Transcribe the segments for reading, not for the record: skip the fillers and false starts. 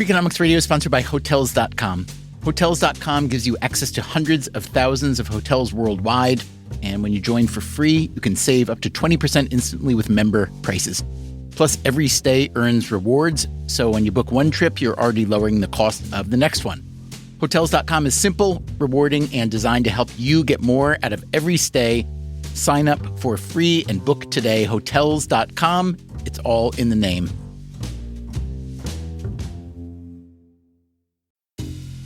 Freakonomics Radio is sponsored by Hotels.com. Hotels.com gives you access to hundreds of thousands of hotels worldwide. And when you join for free, you can save up to 20% instantly with member prices. Plus, every stay earns rewards. So when you book one trip, you're already lowering the cost of the next one. Hotels.com is simple, rewarding, and designed to help you get more out of every stay. Sign up for free and book today. Hotels.com. It's all in the name.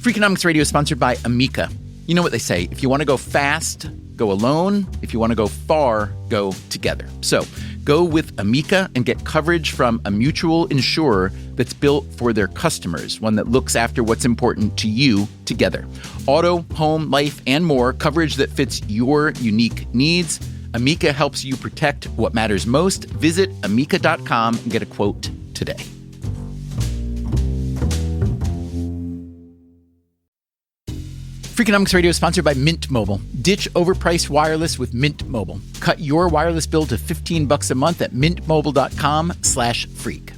Freakonomics Radio is sponsored by Amica. You know what they say, if you want to go fast, go alone. If you want to go far, go together. So go with Amica and get coverage from a mutual insurer that's built for their customers, one that looks after what's important to you together. Auto, home, life, and more, coverage that fits your unique needs. Amica helps you protect what matters most. Visit amica.com and get a quote today. Freakonomics Radio is sponsored by Mint Mobile. Ditch overpriced wireless with Mint Mobile. Cut your wireless bill to $15 a month at mintmobile.com/freak.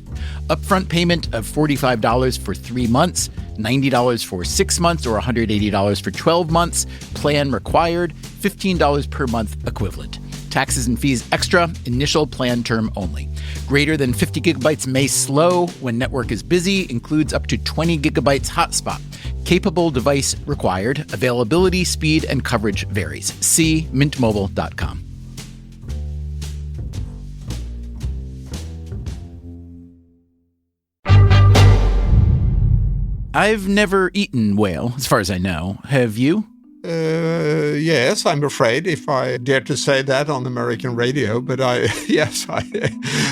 Upfront payment of $45 for 3 months, $90 for 6 months, or $180 for 12 months. Plan required, $15 per month equivalent. Taxes and fees extra, initial plan term only. Greater than 50 gigabytes may slow when network is busy, includes up to 20 gigabytes hotspot. Capable device required. Availability, speed, and coverage varies. See mintmobile.com. I've never eaten whale, as far as I know. Have you? Yes, I'm afraid, if I dare to say that on American radio, but I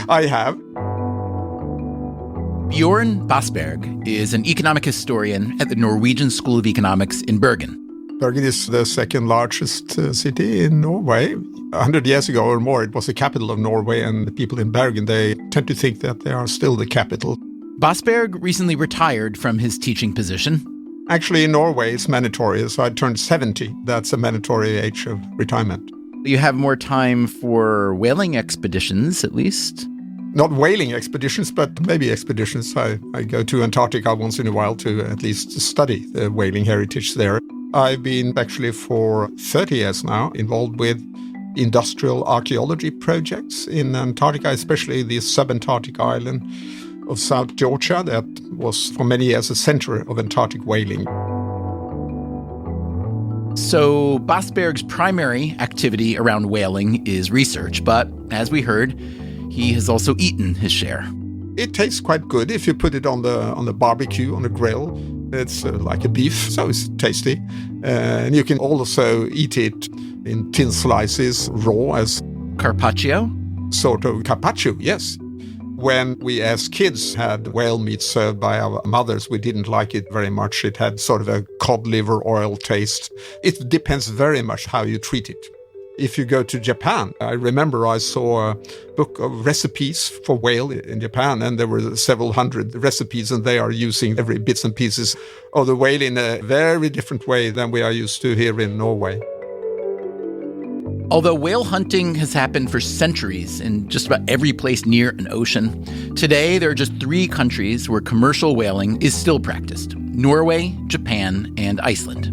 have. Bjorn Basberg is an economic historian at the Norwegian School of Economics in Bergen. Bergen is the second largest city in Norway. 100 years ago or more, it was the capital of Norway, and the people in Bergen, they tend to think that they are still the capital. Basberg recently retired from his teaching position. Actually, in Norway, it's mandatory. So I turned 70. That's a mandatory age of retirement. You have more time for whaling expeditions, at least? Not whaling expeditions, but maybe expeditions. I go to Antarctica once in a while to at least study the whaling heritage there. I've been actually for 30 years now involved with industrial archaeology projects in Antarctica, especially the subantarctic island of South Georgia that was for many years a center of Antarctic whaling. So Basberg's primary activity around whaling is research, but as we heard, he has also eaten his share. It tastes quite good if you put it on the barbecue, on the grill. It's like a beef, so it's tasty. And you can also eat it in thin slices, raw as carpaccio? Sort of carpaccio, yes. When we as kids had whale meat served by our mothers, we didn't like it very much. It had sort of a cod liver oil taste. It depends very much how you treat it. If you go to Japan, I remember I saw a book of recipes for whale in Japan, and there were several hundred recipes, and they are using every bits and pieces of the whale in a very different way than we are used to here in Norway. Although whale hunting has happened for centuries in just about every place near an ocean, today there are just 3 countries where commercial whaling is still practiced: Norway, Japan, and Iceland.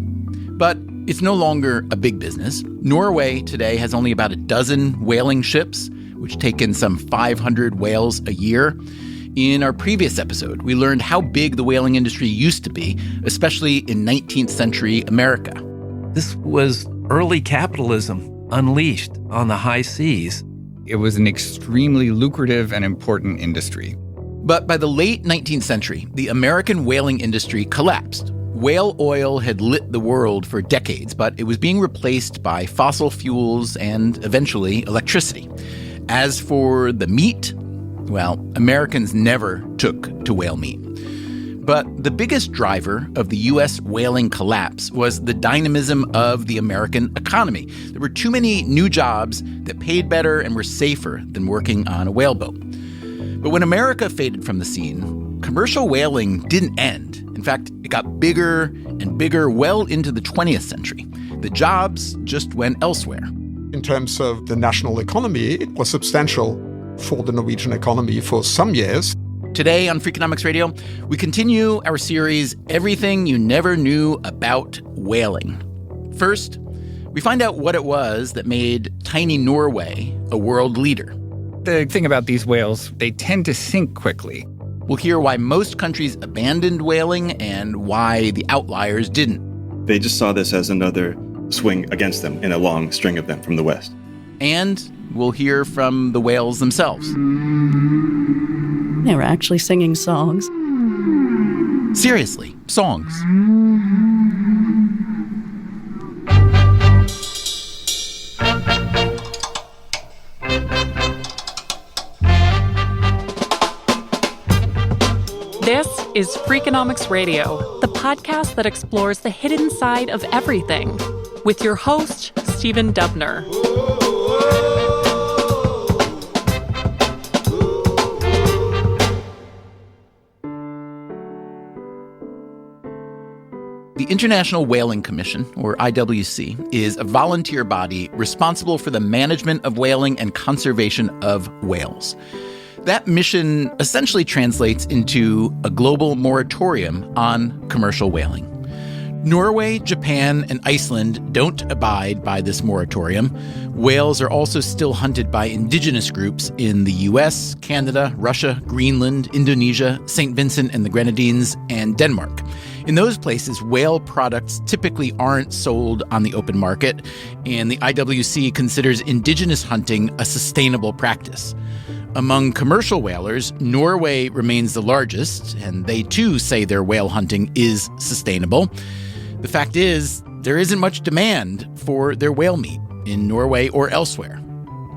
But it's no longer a big business. Norway today has only about a dozen whaling ships, which take in some 500 whales a year. In our previous episode, we learned how big the whaling industry used to be, especially in 19th century America. This was early capitalism unleashed on the high seas. It was an extremely lucrative and important industry. But by the late 19th century, the American whaling industry collapsed. Whale oil had lit the world for decades, but it was being replaced by fossil fuels and eventually electricity. As for the meat, well, Americans never took to whale meat. But the biggest driver of the U.S. whaling collapse was the dynamism of the American economy. There were too many new jobs that paid better and were safer than working on a whaleboat. But when America faded from the scene, commercial whaling didn't end. In fact, it got bigger and bigger well into the 20th century. The jobs just went elsewhere. In terms of the national economy, it was substantial for the Norwegian economy for some years. Today on Freakonomics Radio, we continue our series, Everything You Never Knew About Whaling. First, we find out what it was that made tiny Norway a world leader. The thing about these whales, they tend to sink quickly. We'll hear why most countries abandoned whaling and why the outliers didn't. They just saw this as another swing against them in a long string of them from the west. And we'll hear from the whales themselves. They were actually singing songs. Seriously, songs. This is Freakonomics Radio, the podcast that explores the hidden side of everything, with your host, Stephen Dubner. The International Whaling Commission, or IWC, is a volunteer body responsible for the management of whaling and conservation of whales. That mission essentially translates into a global moratorium on commercial whaling. Norway, Japan, and Iceland don't abide by this moratorium. Whales are also still hunted by indigenous groups in the US, Canada, Russia, Greenland, Indonesia, St. Vincent and the Grenadines, and Denmark. In those places, whale products typically aren't sold on the open market, and the IWC considers indigenous hunting a sustainable practice. Among commercial whalers, Norway remains the largest, and they too say their whale hunting is sustainable. The fact is, there isn't much demand for their whale meat in Norway or elsewhere.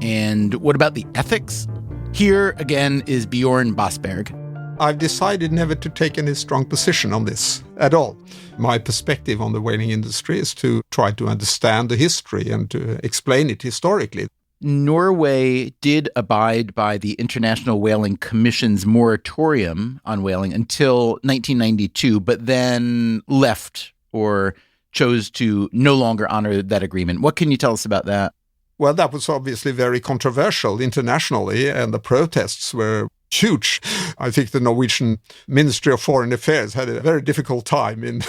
And what about the ethics? Here again is Bjorn Basberg. I've decided never to take any strong position on this at all. My perspective on the whaling industry is to try to understand the history and to explain it historically. Norway did abide by the International Whaling Commission's moratorium on whaling until 1992, but then left or chose to no longer honor that agreement. What can you tell us about that? Well, that was obviously very controversial internationally, and the protests were huge. I think the Norwegian Ministry of Foreign Affairs had a very difficult time in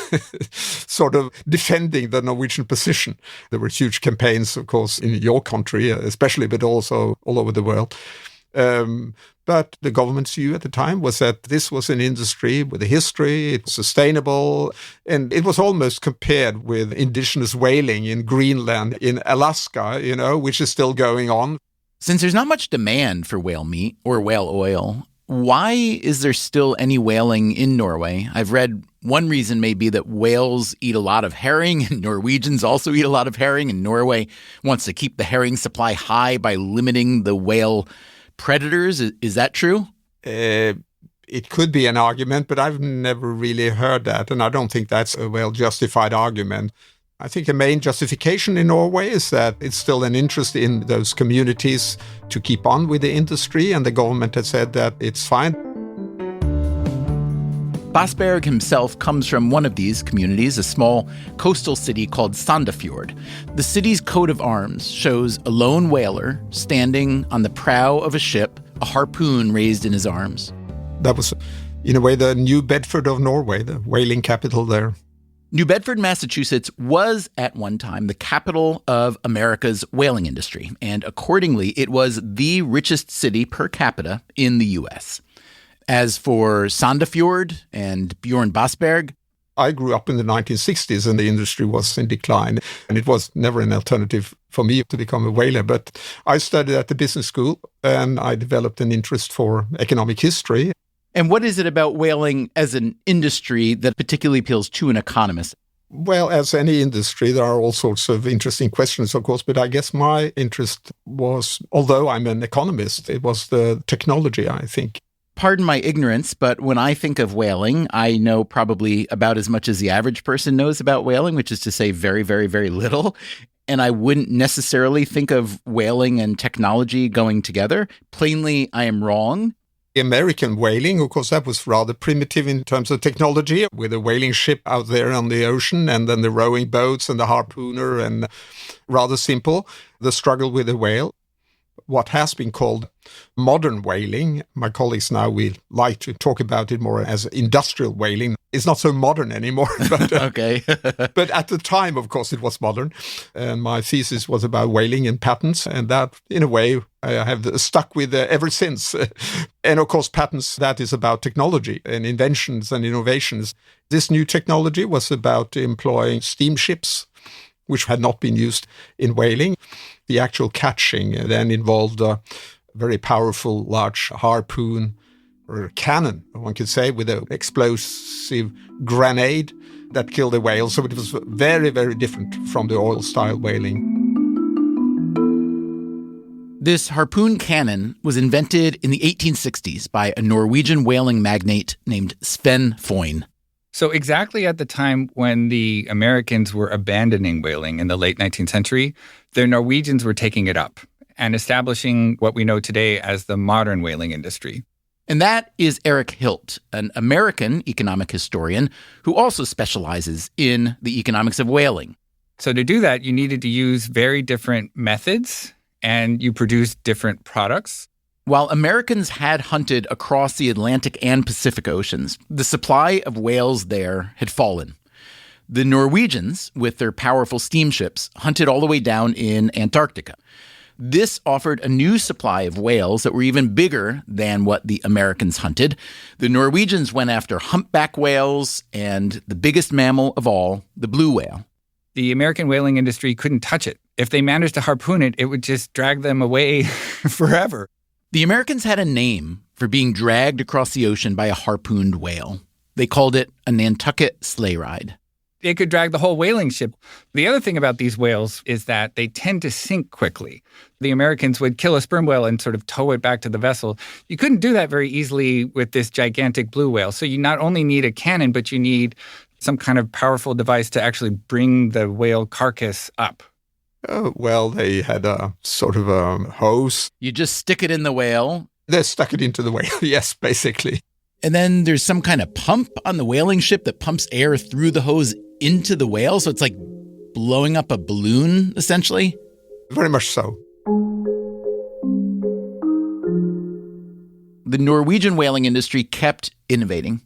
sort of defending the Norwegian position. There were huge campaigns, of course, in your country especially, but also all over the world. But the government's view at the time was that this was an industry with a history, it's sustainable, and it was almost compared with indigenous whaling in Greenland, in Alaska, which is still going on. Since there's not much demand for whale meat or whale oil, why is there still any whaling in Norway? I've read one reason may be that whales eat a lot of herring and Norwegians also eat a lot of herring, and Norway wants to keep the herring supply high by limiting the whale predators. Is that true? It could be an argument, but I've never really heard that, and I don't think that's a well-justified argument. I think the main justification in Norway is that it's still an interest in those communities to keep on with the industry, and the government has said that it's fine. Basberg himself comes from one of these communities, a small coastal city called Sandefjord. The city's coat of arms shows a lone whaler standing on the prow of a ship, a harpoon raised in his arms. That was, in a way, the New Bedford of Norway, the whaling capital there. New Bedford, Massachusetts was at one time the capital of America's whaling industry, and accordingly, it was the richest city per capita in the U.S. As for Sandefjord and Bjorn Basberg, I grew up in the 1960s and the industry was in decline, and it was never an alternative for me to become a whaler. But I studied at the business school and I developed an interest for economic history. And what is it about whaling as an industry that particularly appeals to an economist? Well, as any industry, there are all sorts of interesting questions, of course, but I guess my interest was, although I'm an economist, it was the technology, I think. Pardon my ignorance, but when I think of whaling, I know probably about as much as the average person knows about whaling, which is to say very, very, very little. And I wouldn't necessarily think of whaling and technology going together. Plainly, I am wrong. American whaling, of course, that was rather primitive in terms of technology, with a whaling ship out there on the ocean and then the rowing boats and the harpooner, and rather simple, the struggle with the whale. what has been called modern whaling. My colleagues now will like to talk about it more as industrial whaling. It's not so modern anymore. But, Okay. but at the time, of course, it was modern. And my thesis was about whaling and patents. And that, in a way, I have stuck with ever since. And of course, patents, that is about technology and inventions and innovations. This new technology was about employing steamships, which had not been used in whaling. The actual catching then involved a very powerful, large harpoon or a cannon, one could say, with an explosive grenade that killed the whale. So it was very, very different from the oil-style whaling. This harpoon cannon was invented in the 1860s by a Norwegian whaling magnate named Sven Foyn. So exactly at the time when the Americans were abandoning whaling in the late 19th century, the Norwegians were taking it up and establishing what we know today as the modern whaling industry. And that is Eric Hilt, an American economic historian who also specializes in the economics of whaling. So to do that, you needed to use very different methods and you produced different products. While Americans had hunted across the Atlantic and Pacific Oceans, the supply of whales there had fallen. The Norwegians, with their powerful steamships, hunted all the way down in Antarctica. This offered a new supply of whales that were even bigger than what the Americans hunted. The Norwegians went after humpback whales and the biggest mammal of all, the blue whale. The American whaling industry couldn't touch it. If they managed to harpoon it, it would just drag them away forever. The Americans had a name for being dragged across the ocean by a harpooned whale. They called it a Nantucket sleigh ride. It could drag the whole whaling ship. The other thing about these whales is that they tend to sink quickly. The Americans would kill a sperm whale and sort of tow it back to the vessel. You couldn't do that very easily with this gigantic blue whale. So you not only need a cannon, but you need some kind of powerful device to actually bring the whale carcass up. Oh, well, they had a sort of a hose. You just stick it in the whale. They stuck it into the whale, yes, basically. And then there's some kind of pump on the whaling ship that pumps air through the hose into the whale. So it's like blowing up a balloon, essentially. Very much so. The Norwegian whaling industry kept innovating.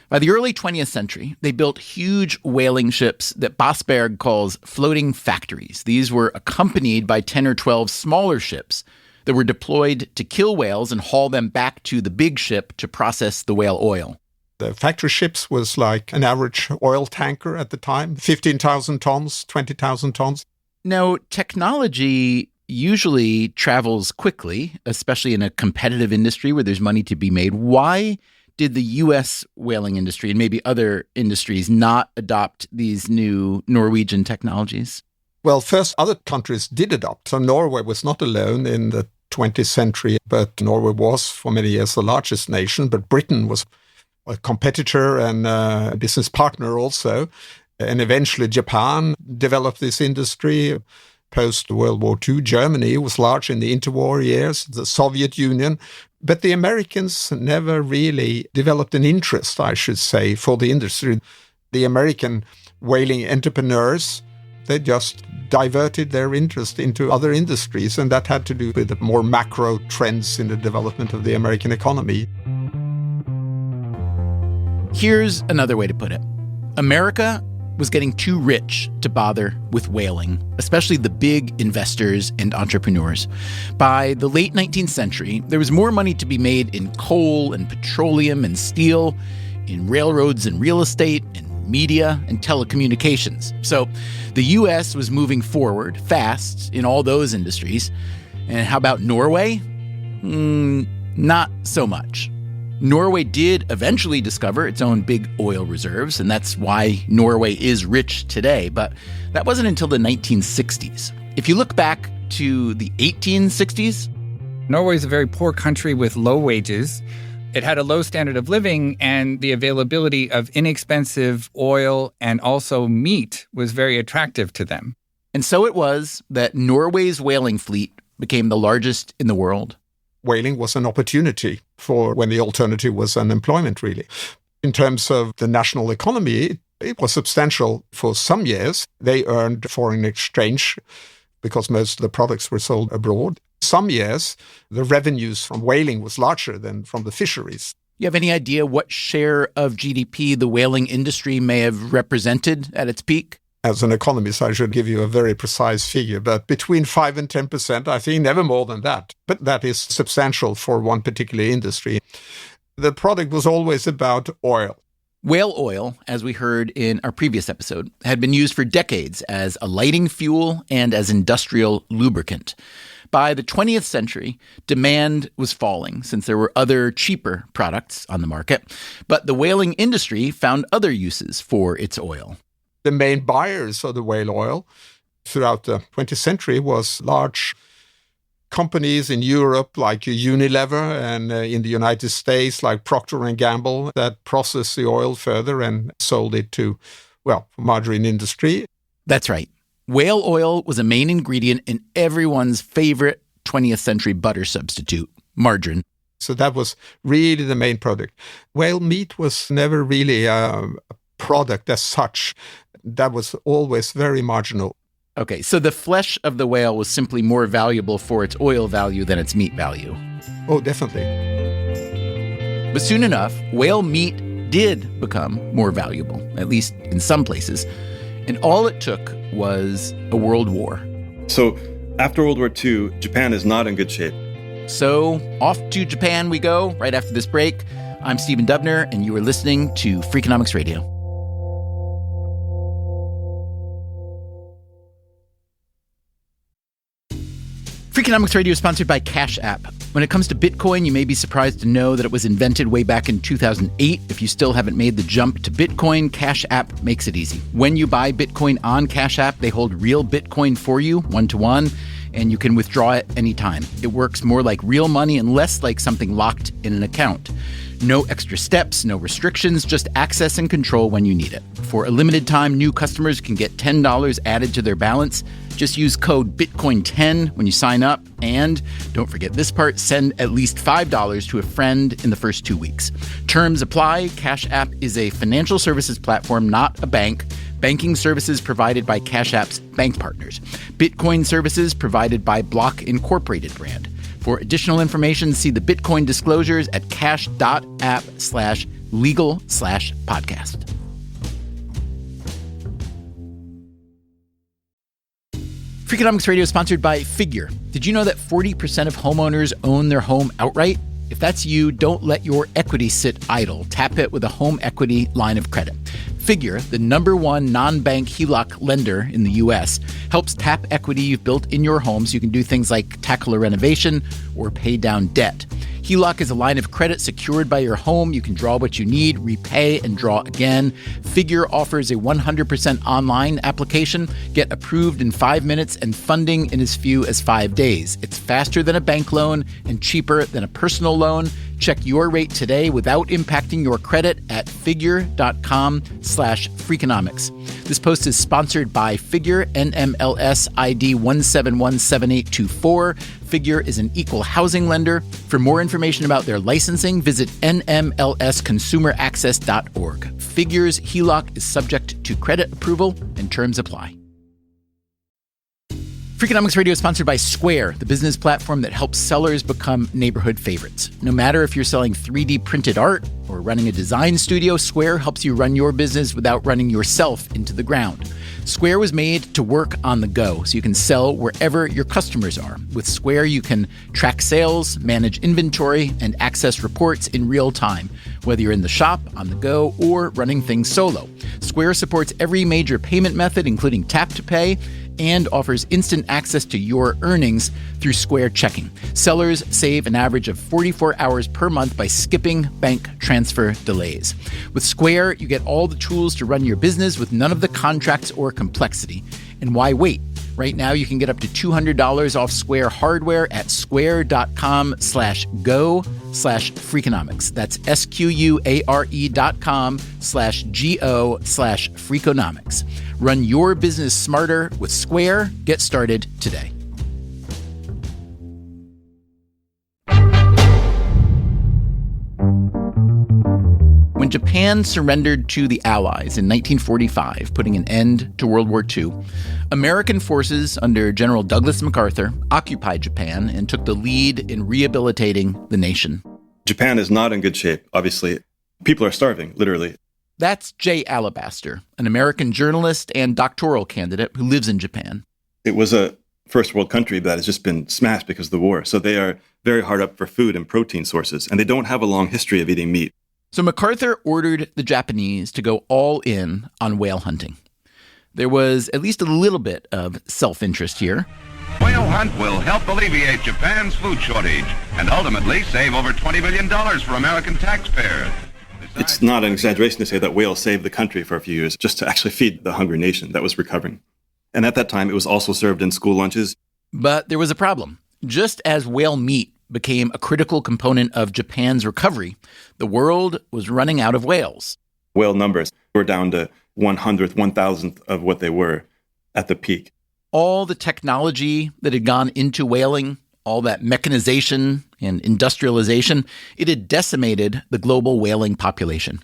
By the early 20th century, they built huge whaling ships that Bosberg calls floating factories. These were accompanied by 10 or 12 smaller ships that were deployed to kill whales and haul them back to the big ship to process the whale oil. The factory ships was like an average oil tanker at the time, 15,000 tons, 20,000 tons. Now, technology usually travels quickly, especially in a competitive industry where there's money to be made. Why did the U.S. whaling industry and maybe other industries not adopt these new Norwegian technologies? Well, first, other countries did adopt. So Norway was not alone in the 20th century, but Norway was for many years the largest nation. But Britain was a competitor and a business partner also. And eventually Japan developed this industry. Post-World War II, Germany was large in the interwar years, the Soviet Union. But the Americans never really developed an interest, I should say, for the industry. The American whaling entrepreneurs, they just diverted their interest into other industries, and that had to do with the more macro trends in the development of the American economy. Here's another way to put it. America was getting too rich to bother with whaling, especially the big investors and entrepreneurs. By the late 19th century, there was more money to be made in coal and petroleum and steel, in railroads and real estate, in media and telecommunications. So the U.S. was moving forward fast in all those industries. And how about Norway? Not so much. Norway did eventually discover its own big oil reserves, and that's why Norway is rich today. But that wasn't until the 1960s. If you look back to the 1860s, Norway is a very poor country with low wages. It had a low standard of living, and the availability of inexpensive oil and also meat was very attractive to them. And so it was that Norway's whaling fleet became the largest in the world. Whaling was an opportunity for when the alternative was unemployment, really. In terms of the national economy, it was substantial for some years. They earned foreign exchange because most of the products were sold abroad. Some years, the revenues from whaling was larger than from the fisheries. You have any idea what share of GDP the whaling industry may have represented at its peak? As an economist, I should give you a very precise figure, but between 5 and 10%, I think never more than that. But that is substantial for one particular industry. The product was always about oil. Whale oil, as we heard in our previous episode, had been used for decades as a lighting fuel and as industrial lubricant. By the 20th century, demand was falling since there were other cheaper products on the market, but the whaling industry found other uses for its oil. The main buyers of the whale oil throughout the 20th century was large companies in Europe like Unilever and in the United States like Procter & Gamble that processed the oil further and sold it to, margarine industry. That's right. Whale oil was a main ingredient in everyone's favorite 20th century butter substitute, margarine. So that was really the main product. Whale meat was never really a product as such. That was always very marginal. Okay, so the flesh of the whale was simply more valuable for its oil value than its meat value. Oh, definitely. But soon enough, whale meat did become more valuable, at least in some places. And all it took was a world war. So after World War II, Japan is not in good shape. So off to Japan we go right after this break. I'm Stephen Dubner, and you are listening to Freakonomics Radio. Freakonomics Radio is sponsored by Cash App. When it comes to Bitcoin, you may be surprised to know that it was invented way back in 2008. If you still haven't made the jump to Bitcoin, Cash App makes it easy. When you buy Bitcoin on Cash App, they hold real Bitcoin for you, 1-to-1, and you can withdraw it anytime. It works more like real money and less like something locked in an account. No extra steps, no restrictions, just access and control when you need it. For a limited time, new customers can get $10 added to their balance. Just use code BITCOIN10 when you sign up. And don't forget this part, send at least $5 to a friend in the first 2 weeks. Terms apply. Cash App is a financial services platform, not a bank. Banking services provided by Cash App's bank partners. Bitcoin services provided by Block Incorporated brand. For additional information, see the Bitcoin disclosures at cash.app/legal/podcast. Freakonomics Radio is sponsored by Figure. Did you know that 40% of homeowners own their home outright? If that's you, don't let your equity sit idle. Tap it with a home equity line of credit. Figure, the #1 non-bank HELOC lender in the U.S., helps tap equity you've built in your home so you can do things like tackle a renovation or pay down debt. HELOC is a line of credit secured by your home. You can draw what you need, repay, and draw again. Figure offers a 100% online application. Get approved in 5 minutes and funding in as few as 5 days. It's faster than a bank loan and cheaper than a personal loan. Check your rate today without impacting your credit at figure.com/Freakonomics. This post is sponsored by Figure, NMLS ID 1717824. Figure is an equal housing lender. For more information about their licensing, visit nmlsconsumeraccess.org. Figure's HELOC is subject to credit approval and terms apply. Freakonomics Radio is sponsored by Square, the business platform that helps sellers become neighborhood favorites. No matter if you're selling 3D printed art or running a design studio, Square helps you run your business without running yourself into the ground. Square was made to work on the go, so you can sell wherever your customers are. With Square, you can track sales, manage inventory, and access reports in real time, whether you're in the shop, on the go, or running things solo. Square supports every major payment method, including Tap to Pay, and offers instant access to your earnings through Square Checking. Sellers save an average of 44 hours per month by skipping bank transfer delays. With Square, you get all the tools to run your business with none of the contracts or complexity. And why wait? Right now, you can get up to $200 off Square hardware at square.com/go/Freakonomics. That's SQUARE.com/GO/Freakonomics. Run your business smarter with Square. Get started today. When Japan Japan surrendered to the Allies in 1945, putting an end to World War II. American forces under General Douglas MacArthur occupied Japan and took the lead in rehabilitating the nation. Japan is not in good shape, obviously. People are starving, literally. That's Jay Alabaster, an American journalist and doctoral candidate who lives in Japan. It was a first world country that has just been smashed because of the war. So they are very hard up for food and protein sources, and they don't have a long history of eating meat. So MacArthur ordered the Japanese to go all in on whale hunting. There was at least a little bit of self-interest here. Whale hunt will help alleviate Japan's food shortage and ultimately save over $20 billion for American taxpayers. It's not an exaggeration to say that whales saved the country for a few years just to actually feed the hungry nation that was recovering. And at that time, it was also served in school lunches. But there was a problem. Just as whale meat became a critical component of Japan's recovery, the world was running out of whales. Whale numbers were down to 100th, 1,000th of what they were at the peak. All the technology that had gone into whaling, all that mechanization and industrialization, it had decimated the global whaling population.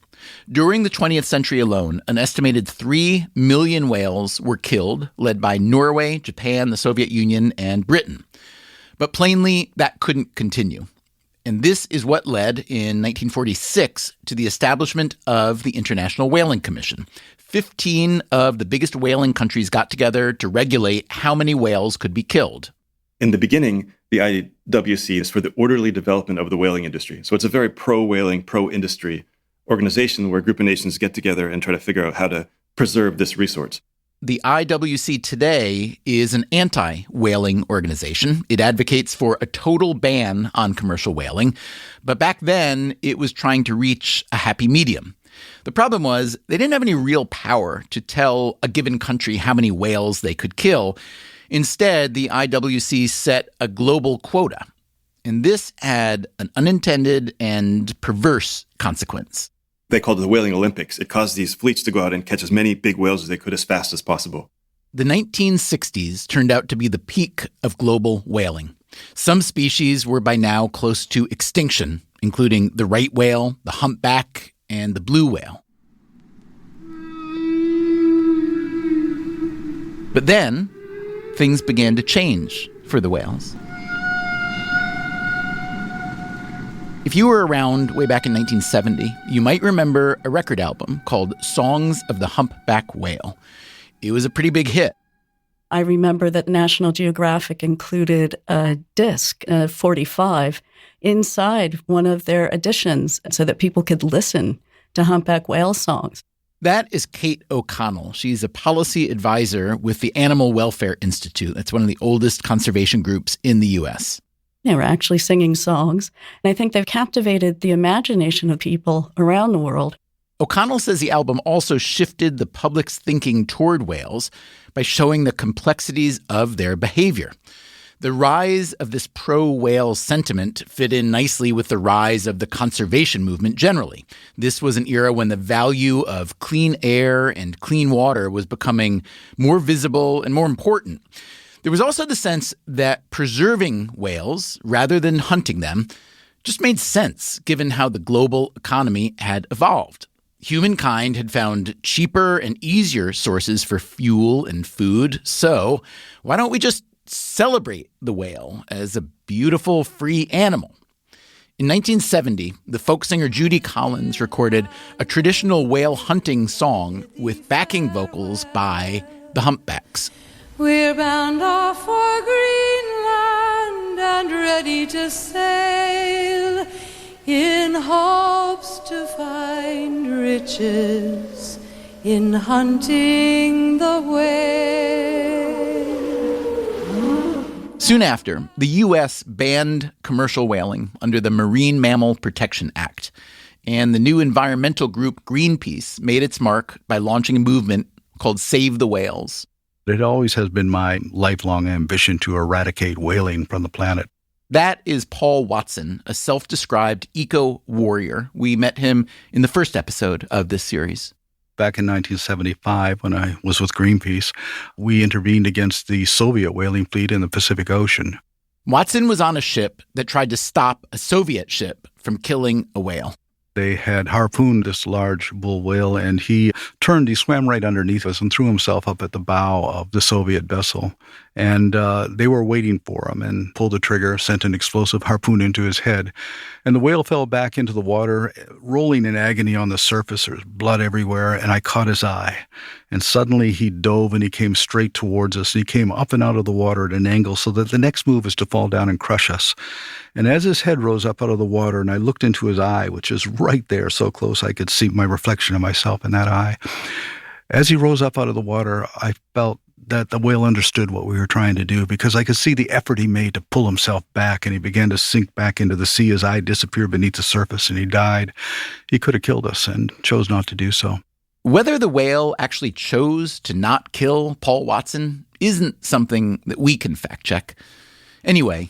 During the 20th century alone, an estimated 3 million whales were killed, led by Norway, Japan, the Soviet Union, and Britain. But plainly, that couldn't continue. And this is what led in 1946 to the establishment of the International Whaling Commission. 15 of the biggest whaling countries got together to regulate how many whales could be killed. In the beginning, the IWC is for the orderly development of the whaling industry. So it's a very pro-whaling, pro-industry organization where a group of nations get together and try to figure out how to preserve this resource. The IWC today is an anti-whaling organization. It advocates for a total ban on commercial whaling. But back then, it was trying to reach a happy medium. The problem was they didn't have any real power to tell a given country how many whales they could kill. Instead, the IWC set a global quota. And this had an unintended and perverse consequence. They called it the Whaling Olympics. It caused these fleets to go out and catch as many big whales as they could as fast as possible. The 1960s turned out to be the peak of global whaling. Some species were by now close to extinction, including the right whale, the humpback, and the blue whale. But then, things began to change for the whales. If you were around way back in 1970, you might remember a record album called Songs of the Humpback Whale. It was a pretty big hit. I remember that National Geographic included a disc, a 45, inside one of their editions so that people could listen to humpback whale songs. That is Kate O'Connell. She's a policy advisor with the Animal Welfare Institute. That's one of the oldest conservation groups in the U.S. They were actually singing songs, and I think they've captivated the imagination of people around the world. O'Connell says the album also shifted the public's thinking toward whales by showing the complexities of their behavior. The rise of this pro-whale sentiment fit in nicely with the rise of the conservation movement generally. This was an era when the value of clean air and clean water was becoming more visible and more important. There was also the sense that preserving whales, rather than hunting them, just made sense given how the global economy had evolved. Humankind had found cheaper and easier sources for fuel and food, so why don't we just celebrate the whale as a beautiful, free animal? In 1970, the folk singer Judy Collins recorded a traditional whale hunting song with backing vocals by the Humpbacks. We're bound off for Greenland and ready to sail in hopes to find riches in hunting the whale. Soon after, the U.S. banned commercial whaling under the Marine Mammal Protection Act, and the new environmental group Greenpeace made its mark by launching a movement called Save the Whales. It always has been my lifelong ambition to eradicate whaling from the planet. That is Paul Watson, a self-described eco-warrior. We met him in the first episode of this series. Back in 1975, when I was with Greenpeace, we intervened against the Soviet whaling fleet in the Pacific Ocean. Watson was on a ship that tried to stop a Soviet ship from killing a whale. They had harpooned this large bull whale, and he swam right underneath us and threw himself up at the bow of the Soviet vessel. And they were waiting for him and pulled the trigger, sent an explosive harpoon into his head. And the whale fell back into the water, rolling in agony on the surface. There was blood everywhere, and I caught his eye. And suddenly he dove and he came straight towards us. And he came up and out of the water at an angle so that the next move was to fall down and crush us. And as his head rose up out of the water and I looked into his eye, which is right there, so close I could see my reflection of myself in that eye. As he rose up out of the water, I felt that the whale understood what we were trying to do, because I could see the effort he made to pull himself back, and he began to sink back into the sea. His eye disappeared beneath the surface and he died. He could have killed us and chose not to do so. Whether the whale actually chose to not kill Paul Watson isn't something that we can fact check. Anyway.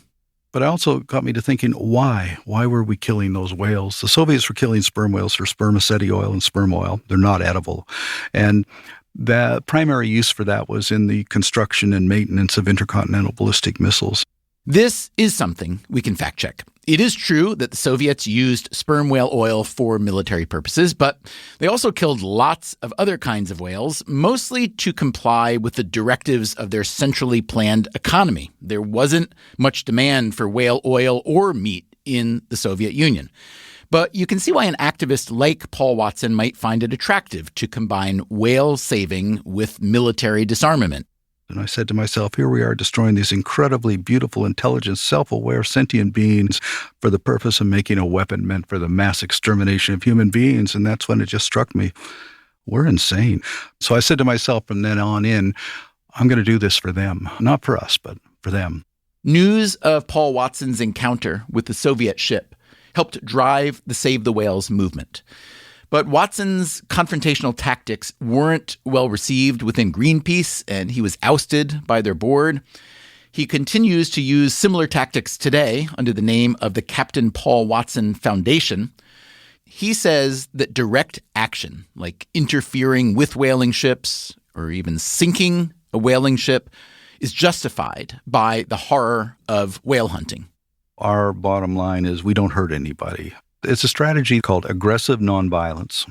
But it also got me to thinking, why? Why were we killing those whales? The Soviets were killing sperm whales for spermaceti oil and sperm oil. They're not edible. And the primary use for that was in the construction and maintenance of intercontinental ballistic missiles. This is something we can fact check. It is true that the Soviets used sperm whale oil for military purposes, but they also killed lots of other kinds of whales, mostly to comply with the directives of their centrally planned economy. There wasn't much demand for whale oil or meat in the Soviet Union. But you can see why an activist like Paul Watson might find it attractive to combine whale saving with military disarmament. And I said to myself, here we are destroying these incredibly beautiful, intelligent, self-aware, sentient beings for the purpose of making a weapon meant for the mass extermination of human beings. And that's when it just struck me, we're insane. So I said to myself from then on in, I'm going to do this for them. Not for us, but for them. News of Paul Watson's encounter with the Soviet ship helped drive the Save the Whales movement. But Watson's confrontational tactics weren't well received within Greenpeace, and he was ousted by their board. He continues to use similar tactics today under the name of the Captain Paul Watson Foundation. He says that direct action, like interfering with whaling ships or even sinking a whaling ship, is justified by the horror of whale hunting. Our bottom line is we don't hurt anybody. It's a strategy called aggressive nonviolence.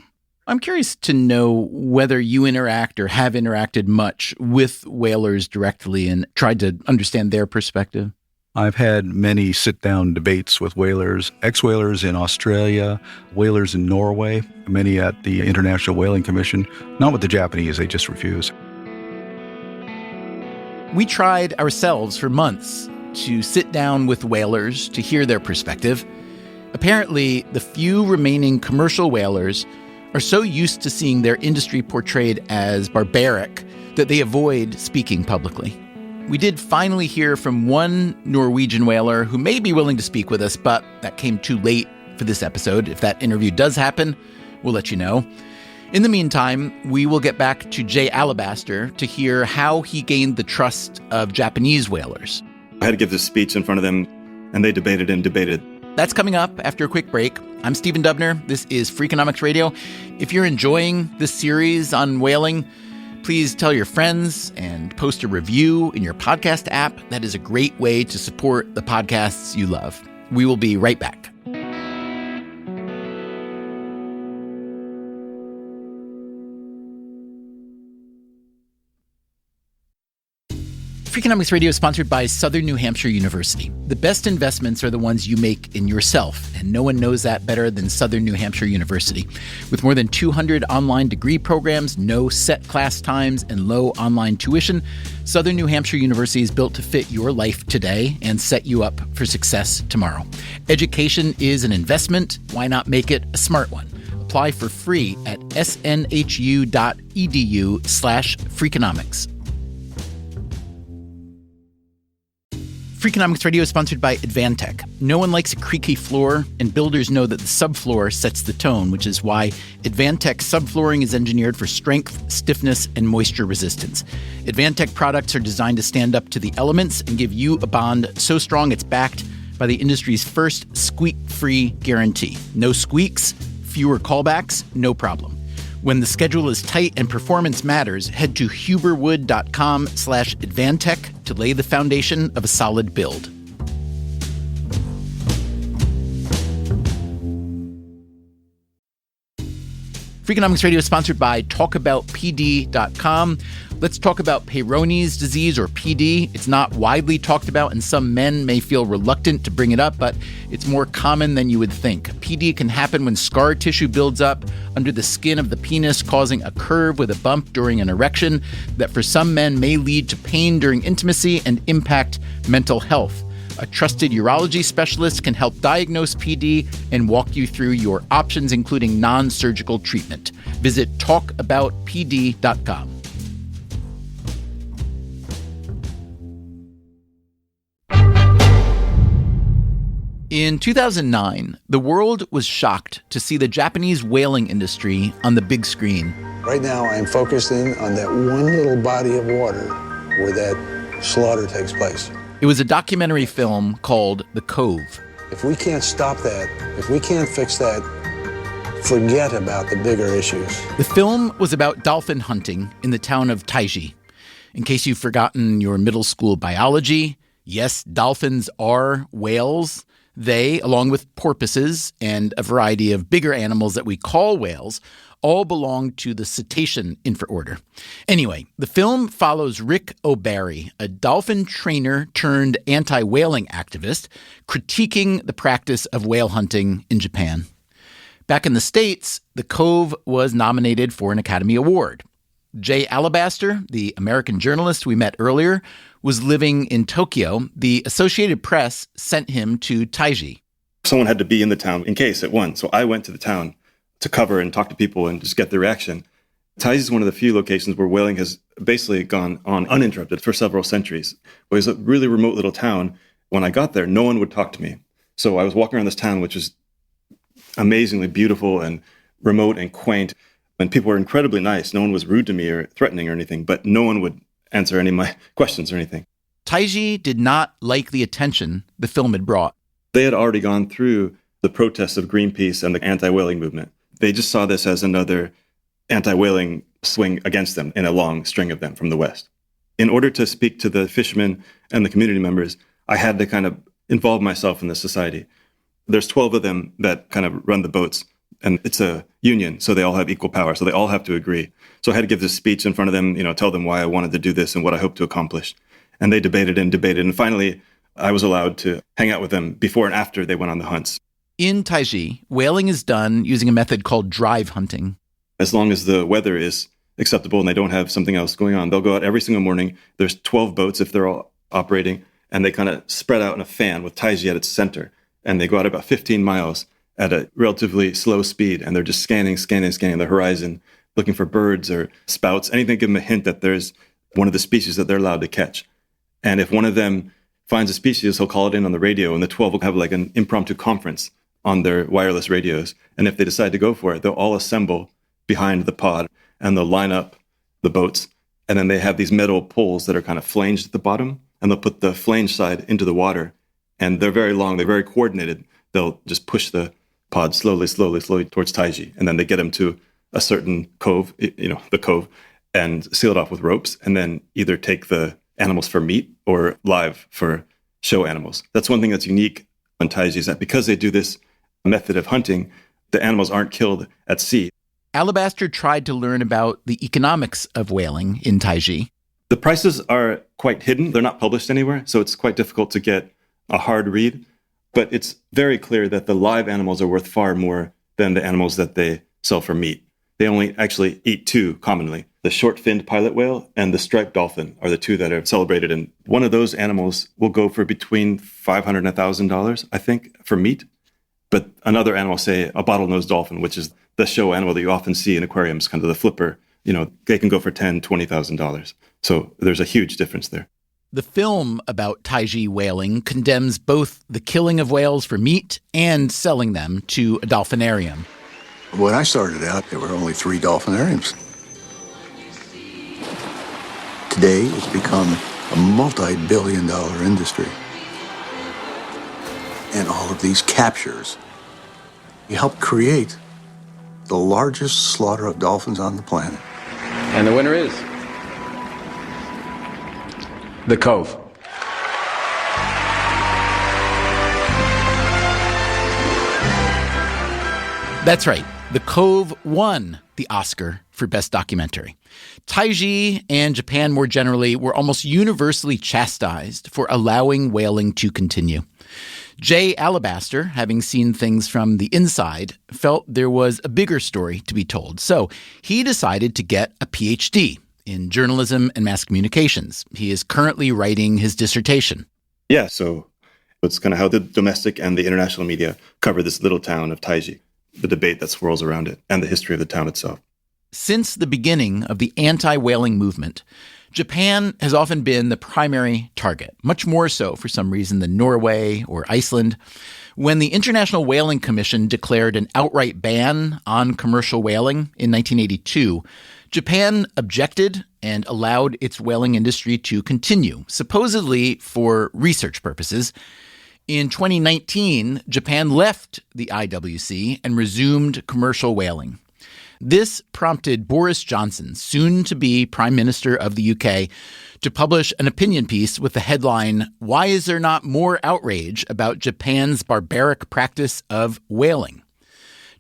I'm curious to know whether you interact or have interacted much with whalers directly and tried to understand their perspective. I've had many sit-down debates with whalers, ex-whalers in Australia, whalers in Norway, many at the International Whaling Commission. Not with the Japanese, they just refuse. We tried ourselves for months to sit down with whalers to hear their perspective. Apparently, the few remaining commercial whalers are so used to seeing their industry portrayed as barbaric that they avoid speaking publicly. We did finally hear from one Norwegian whaler who may be willing to speak with us, but that came too late for this episode. If that interview does happen, we'll let you know. In the meantime, we will get back to Jay Alabaster to hear how he gained the trust of Japanese whalers. I had to give this speech in front of them, and they debated and debated. That's coming up after a quick break. I'm Stephen Dubner. This is Freakonomics Radio. If you're enjoying this series on whaling, please tell your friends and post a review in your podcast app. That is a great way to support the podcasts you love. We will be right back. Freakonomics Radio is sponsored by Southern New Hampshire University. The best investments are the ones you make in yourself, and no one knows that better than Southern New Hampshire University. With more than 200 online degree programs, no set class times, and low online tuition, Southern New Hampshire University is built to fit your life today and set you up for success tomorrow. Education is an investment. Why not make it a smart one? Apply for free at snhu.edu/Freakonomics. Freakonomics Radio is sponsored by Advantech. No one likes a creaky floor, and builders know that the subfloor sets the tone, which is why Advantech subflooring is engineered for strength, stiffness, and moisture resistance. Advantech products are designed to stand up to the elements and give you a bond so strong it's backed by the industry's first squeak-free guarantee. No squeaks, fewer callbacks, no problem. When the schedule is tight and performance matters, head to huberwood.com/Advantech to lay the foundation of a solid build. Freakonomics Radio is sponsored by TalkAboutPD.com. Let's talk about Peyronie's disease, or PD. It's not widely talked about, and some men may feel reluctant to bring it up, but it's more common than you would think. PD can happen when scar tissue builds up under the skin of the penis, causing a curve with a bump during an erection that for some men may lead to pain during intimacy and impact mental health. A trusted urology specialist can help diagnose PD and walk you through your options, including non-surgical treatment. Visit talkaboutpd.com. In 2009, the world was shocked to see the Japanese whaling industry on the big screen. Right now, I'm focused in on that one little body of water where that slaughter takes place. It was a documentary film called The Cove. If we can't stop that, if we can't fix that, forget about the bigger issues. The film was about dolphin hunting in the town of Taiji. In case you've forgotten your middle school biology, yes, dolphins are whales. They, along with porpoises and a variety of bigger animals that we call whales, all belong to the cetacean infraorder. Anyway, the film follows Rick O'Barry, a dolphin trainer turned anti-whaling activist, critiquing the practice of whale hunting in Japan. Back in the States, The Cove was nominated for an Academy Award. Jay Alabaster, the American journalist we met earlier, was living in Tokyo. The Associated Press sent him to Taiji. Someone had to be in the town in case it won. So I went to the town to cover and talk to people and just get their reaction. Taiji is one of the few locations where whaling has basically gone on uninterrupted for several centuries. It was a really remote little town. When I got there, no one would talk to me. So I was walking around this town, which was amazingly beautiful and remote and quaint. And people were incredibly nice. No one was rude to me or threatening or anything, but no one would answer any of my questions or anything. Taiji did not like the attention the film had brought. They had already gone through the protests of Greenpeace and the anti-whaling movement. They just saw this as another anti-whaling swing against them in a long string of them from the West. In order to speak to the fishermen and the community members, I had to kind of involve myself in the society. There's 12 of them that kind of run the boats. And it's a union, so they all have equal power, so they all have to agree. So I had to give this speech in front of them, tell them why I wanted to do this and what I hope to accomplish. And they debated. And finally, I was allowed to hang out with them before and after they went on the hunts. In Taiji, whaling is done using a method called drive hunting. As long as the weather is acceptable and they don't have something else going on, they'll go out every single morning. There's 12 boats if they're all operating, and they kind of spread out in a fan with Taiji at its center. And they go out about 15 miles at a relatively slow speed, and they're just scanning the horizon, looking for birds or spouts, anything to give them a hint that there's one of the species that they're allowed to catch. And if one of them finds a species, he'll call it in on the radio, and the 12 will have like an impromptu conference on their wireless radios. And if they decide to go for it, they'll all assemble behind the pod, and they'll line up the boats. And then they have these metal poles that are kind of flanged at the bottom, and they'll put the flange side into the water. And they're very long, they're very coordinated. They'll just push the pod slowly towards Taiji. And then they get them to a certain cove, the cove, and seal it off with ropes, and then either take the animals for meat or live for show animals. That's one thing that's unique on Taiji, is that because they do this method of hunting, the animals aren't killed at sea. Alabaster tried to learn about the economics of whaling in Taiji. The prices are quite hidden. They're not published anywhere, so it's quite difficult to get a hard read. But it's very clear that the live animals are worth far more than the animals that they sell for meat. They only actually eat two commonly. The short-finned pilot whale and the striped dolphin are the two that are celebrated. And one of those animals will go for between $500 and $1,000, I think, for meat. But another animal, say a bottlenose dolphin, which is the show animal that you often see in aquariums, kind of the flipper, they can go for $10,000, $20,000. So there's a huge difference there. The film about Taiji whaling condemns both the killing of whales for meat and selling them to a dolphinarium. When I started out, there were only 3 dolphinariums. Today, it's become a multi-billion-dollar industry. And all of these captures, you help create the largest slaughter of dolphins on the planet. And the winner is The Cove. That's right. The Cove won the Oscar for Best Documentary. Taiji and Japan more generally were almost universally chastised for allowing whaling to continue. Jay Alabaster, having seen things from the inside, felt there was a bigger story to be told. So he decided to get a PhD in journalism and mass communications. He is currently writing his dissertation. Yeah, so it's kind of how the domestic and the international media cover this little town of Taiji, the debate that swirls around it, and the history of the town itself. Since the beginning of the anti-whaling movement, Japan has often been the primary target, much more so for some reason than Norway or Iceland. When the International Whaling Commission declared an outright ban on commercial whaling in 1982, Japan objected and allowed its whaling industry to continue, supposedly for research purposes. In 2019, Japan left the IWC and resumed commercial whaling. This prompted Boris Johnson, soon to be Prime Minister of the UK, to publish an opinion piece with the headline, "Why is there not more outrage about Japan's barbaric practice of whaling?"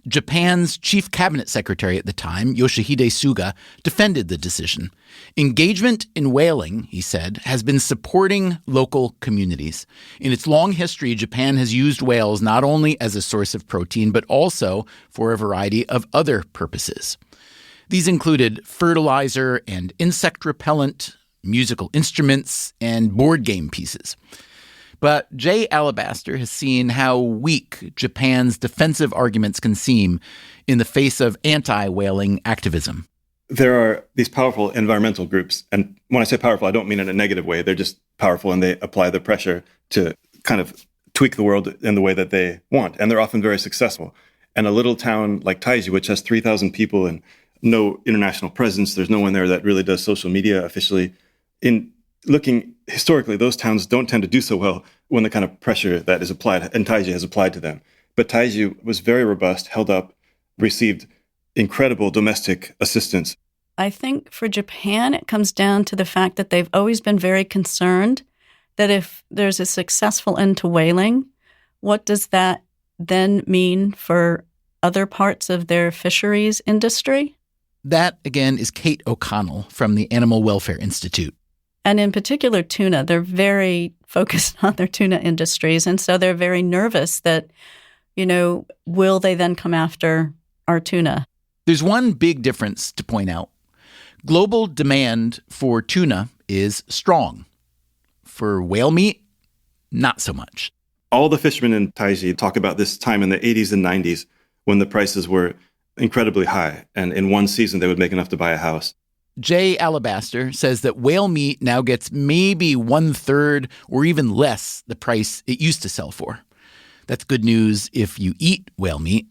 Japan's chief cabinet secretary at the time, Yoshihide Suga, defended the decision. Engagement in whaling, he said, has been supporting local communities. In its long history, Japan has used whales not only as a source of protein, but also for a variety of other purposes. These included fertilizer and insect repellent, musical instruments, and board game pieces. But Jay Alabaster has seen how weak Japan's defensive arguments can seem in the face of anti-whaling activism. There are these powerful environmental groups. And when I say powerful, I don't mean in a negative way. They're just powerful and they apply the pressure to kind of tweak the world in the way that they want. And they're often very successful. And a little town like Taiji, which has 3,000 people and no international presence, there's no one there that really does social media officially. In looking historically, those towns don't tend to do so well when the kind of pressure that is applied, and Taiji has applied to them. But Taiji was very robust, held up, received incredible domestic assistance. I think for Japan, it comes down to the fact that they've always been very concerned that if there's a successful end to whaling, what does that then mean for other parts of their fisheries industry? That, again, is Kate O'Connell from the Animal Welfare Institute. And in particular, tuna. They're very focused on their tuna industries. And so they're very nervous that, will they then come after our tuna? There's one big difference to point out. Global demand for tuna is strong. For whale meat, not so much. All the fishermen in Taiji talk about this time in the 80s and 90s when the prices were incredibly high. And in one season, they would make enough to buy a house. Jay Alabaster says that whale meat now gets maybe 1/3 or even less the price it used to sell for. That's good news if you eat whale meat.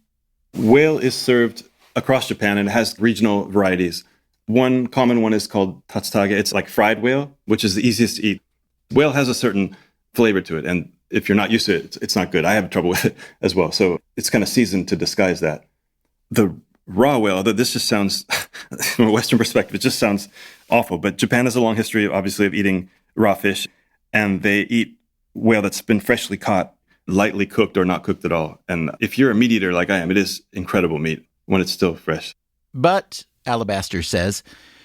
Whale is served across Japan and it has regional varieties. One common one is called tatsutake. It's like fried whale, which is the easiest to eat. Whale has a certain flavor to it, and if you're not used to it, it's not good. I have trouble with it as well. So it's kind of seasoned to disguise that. The raw whale, this just sounds, from a Western perspective, it just sounds awful. But Japan has a long history, obviously, of eating raw fish, and they eat whale that's been freshly caught, lightly cooked or not cooked at all. And if you're a meat eater like I am, it is incredible meat when it's still fresh. But, Alabaster says,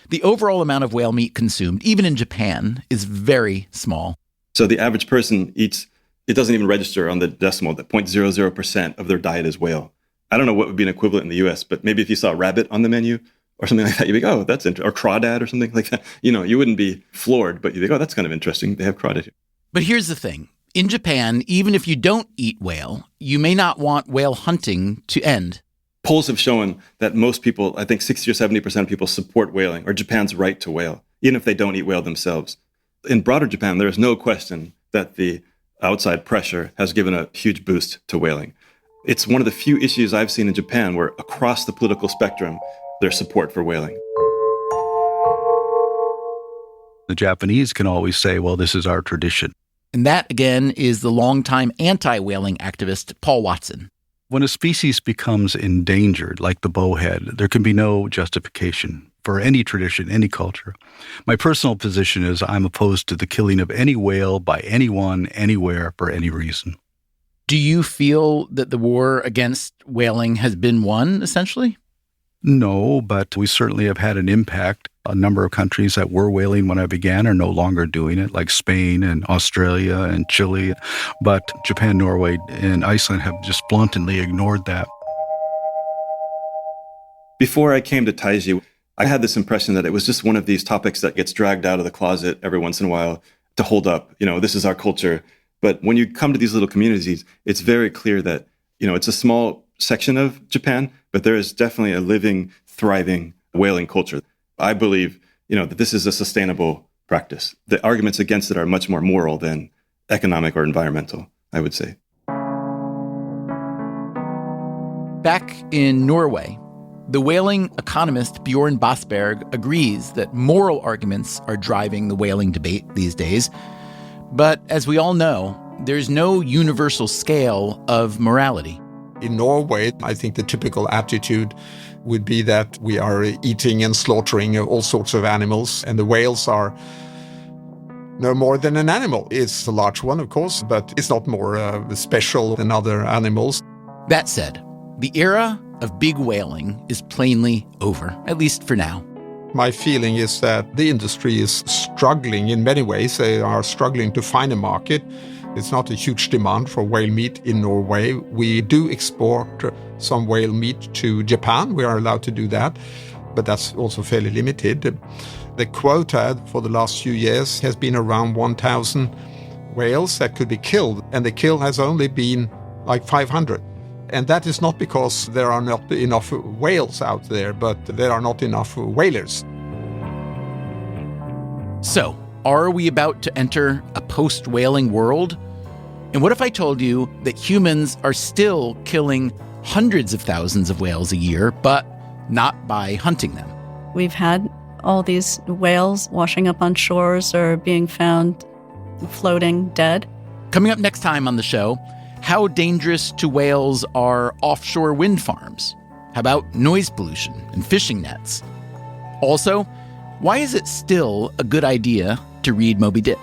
the overall amount of whale meat consumed, even in Japan, is very small. So the average person eats, it doesn't even register on the decimal, that 0.00% of their diet is whale. I don't know what would be an equivalent in the US, but maybe if you saw rabbit on the menu or something like that, you'd be like, oh, that's interesting. Or crawdad or something like that. You wouldn't be floored, but you'd think, oh, that's kind of interesting. They have crawdad here. But here's the thing. In Japan, even if you don't eat whale, you may not want whale hunting to end. Polls have shown that most people, I think 60 or 70% of people support whaling or Japan's right to whale, even if they don't eat whale themselves. In broader Japan, there is no question that the outside pressure has given a huge boost to whaling. It's one of the few issues I've seen in Japan where across the political spectrum, there's support for whaling. The Japanese can always say, well, this is our tradition. And that, again, is the longtime anti-whaling activist Paul Watson. When a species becomes endangered, like the bowhead, there can be no justification for any tradition, any culture. My personal position is I'm opposed to the killing of any whale by anyone, anywhere, for any reason. Do you feel that the war against whaling has been won, essentially? No, but we certainly have had an impact. A number of countries that were whaling when I began are no longer doing it, like Spain and Australia and Chile. But Japan, Norway, and Iceland have just bluntly ignored that. Before I came to Taiji, I had this impression that it was just one of these topics that gets dragged out of the closet every once in a while to hold up. This is our culture. But when you come to these little communities, it's very clear that, it's a small section of Japan, but there is definitely a living, thriving whaling culture. I believe, that this is a sustainable practice. The arguments against it are much more moral than economic or environmental, I would say. Back in Norway, the whaling economist Bjorn Basberg agrees that moral arguments are driving the whaling debate these days. But as we all know, there's no universal scale of morality. In Norway, I think the typical attitude would be that we are eating and slaughtering all sorts of animals, and the whales are no more than an animal. It's a large one, of course, but it's not more special than other animals. That said, the era of big whaling is plainly over, at least for now. My feeling is that the industry is struggling in many ways. They are struggling to find a market. It's not a huge demand for whale meat in Norway. We do export some whale meat to Japan. We are allowed to do that, but that's also fairly limited. The quota for the last few years has been around 1,000 whales that could be killed, and the kill has only been like 500. And that is not because there are not enough whales out there, but there are not enough whalers. So, are we about to enter a post-whaling world? And what if I told you that humans are still killing hundreds of thousands of whales a year, but not by hunting them? We've had all these whales washing up on shores or being found floating dead. Coming up next time on the show, how dangerous to whales are offshore wind farms? How about noise pollution and fishing nets? Also, why is it still a good idea to read Moby Dick?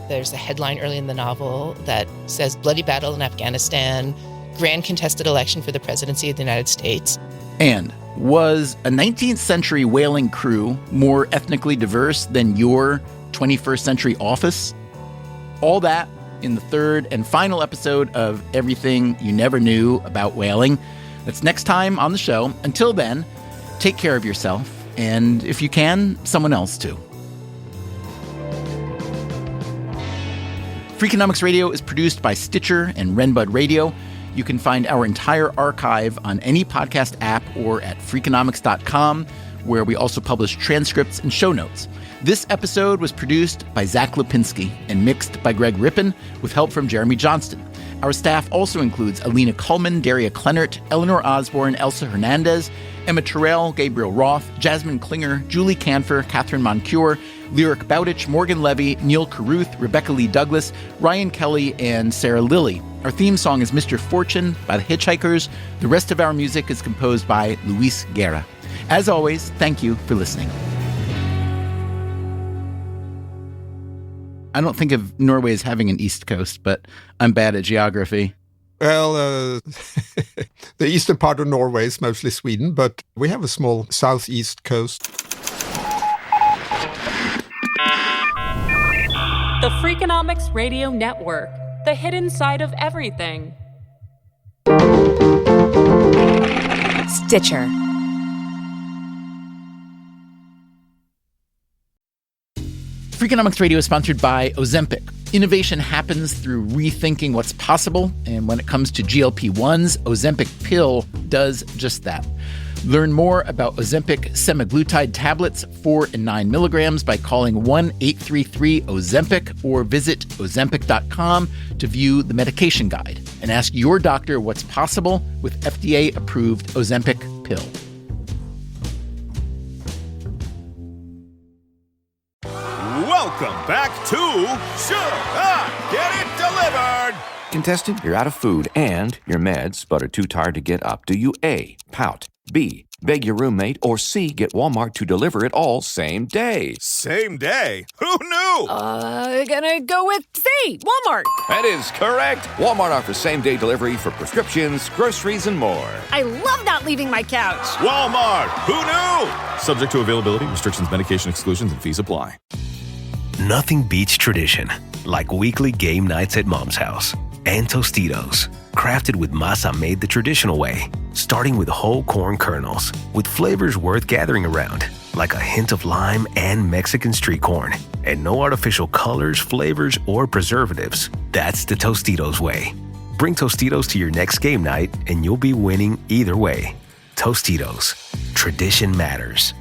There's a headline early in the novel that says, "Bloody battle in Afghanistan, grand contested election for the presidency of the United States." And was a 19th century whaling crew more ethnically diverse than your 21st century office? All that in the third and final episode of Everything You Never Knew About Whaling. That's next time on the show. Until then, take care of yourself, and if you can, someone else too. Freakonomics Radio is produced by Stitcher and Renbud Radio. You can find our entire archive on any podcast app or at Freakonomics.com, where we also publish transcripts and show notes. This episode was produced by Zach Lipinski and mixed by Greg Rippin, with help from Jeremy Johnston. Our staff also includes Alina Kuhlman, Daria Kleinert, Eleanor Osborne, Elsa Hernandez, Emma Terrell, Gabriel Roth, Jasmine Klinger, Julie Canfer, Catherine Moncure, Lyric Bowditch, Morgan Levy, Neil Carruth, Rebecca Lee Douglas, Ryan Kelly, and Sarah Lilly. Our theme song is Mr. Fortune by the Hitchhikers. The rest of our music is composed by Luis Guerra. As always, thank you for listening. I don't think of Norway as having an east coast, but I'm bad at geography. Well, the eastern part of Norway is mostly Sweden, but we have a small southeast coast. The Freakonomics Radio Network, the hidden side of everything. Stitcher. Freakonomics Radio is sponsored by Ozempic. Innovation happens through rethinking what's possible, and when it comes to GLP-1s, Ozempic Pill does just that. Learn more about Ozempic semaglutide tablets, 4 and 9 milligrams, by calling 1-833-OZEMPIC or visit Ozempic.com to view the medication guide and ask your doctor what's possible with FDA-approved Ozempic Pill. Welcome back to Should I Get It Delivered? Contestant, you're out of food and your meds, but are too tired to get up. Do you A, pout, B, Beg your roommate, or C, get Walmart to deliver it all same day. Same day? Who knew? Gonna go with C, Walmart. That is correct. Walmart offers same-day delivery for prescriptions, groceries, and more. I love not leaving my couch. Walmart. Who knew? Subject to availability, restrictions, medication exclusions, and fees apply. Nothing beats tradition, like weekly game nights at Mom's house. And Tostitos, crafted with masa made the traditional way, starting with whole corn kernels, with flavors worth gathering around, like a hint of lime and Mexican street corn, and no artificial colors, flavors, or preservatives. That's the Tostitos way. Bring Tostitos to your next game night, and you'll be winning either way. Tostitos, tradition matters.